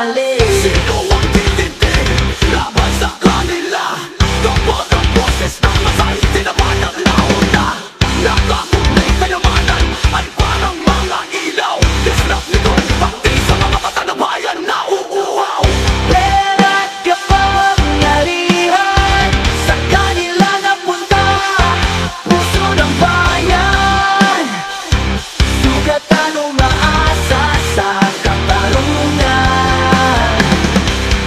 sasalin. Sino ang titindig laban sa kanila? Kapag ang boses ng masay tinaman ng launa, nakakunay kayamanan ay parang mga ilaw. Disrupt nito'y pati sa mga mata ng bayan na uuhaw. Pera't kapangyarihan sa kanila napunta, puso ng bayan, sugatan umaasa sa katarungan.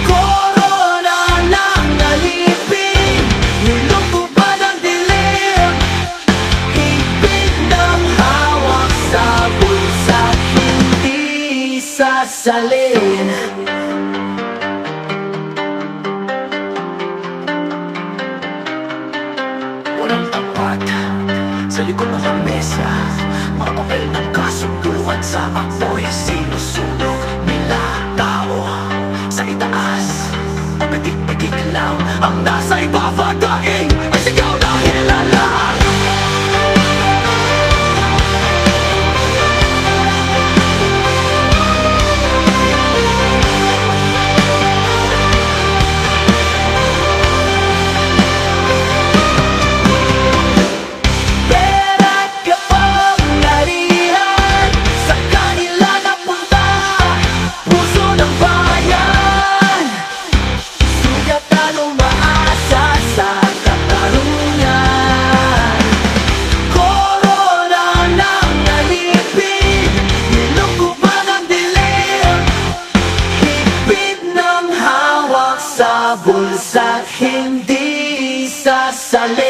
Korona ng alipin, nilungkupan ang dilim, higpit ng hawak sa bulsa, hindi sasalin. Walang tapat sa likod ng lamesa, mga papel ng kasunduan sa apoy. Sinusunog nila tao sa itaas, pagkatik-pagkik lang ang nasa ibabadaing ay sigaw na hilalang. Pera't kapangyarihan sa kanila napunta, puso ng bayan, sugatan umaasa sa katarungan. Korona ng alipin, nilungkupan ang dilim, higpit ng hawak sa bulsa, hindi sasalin.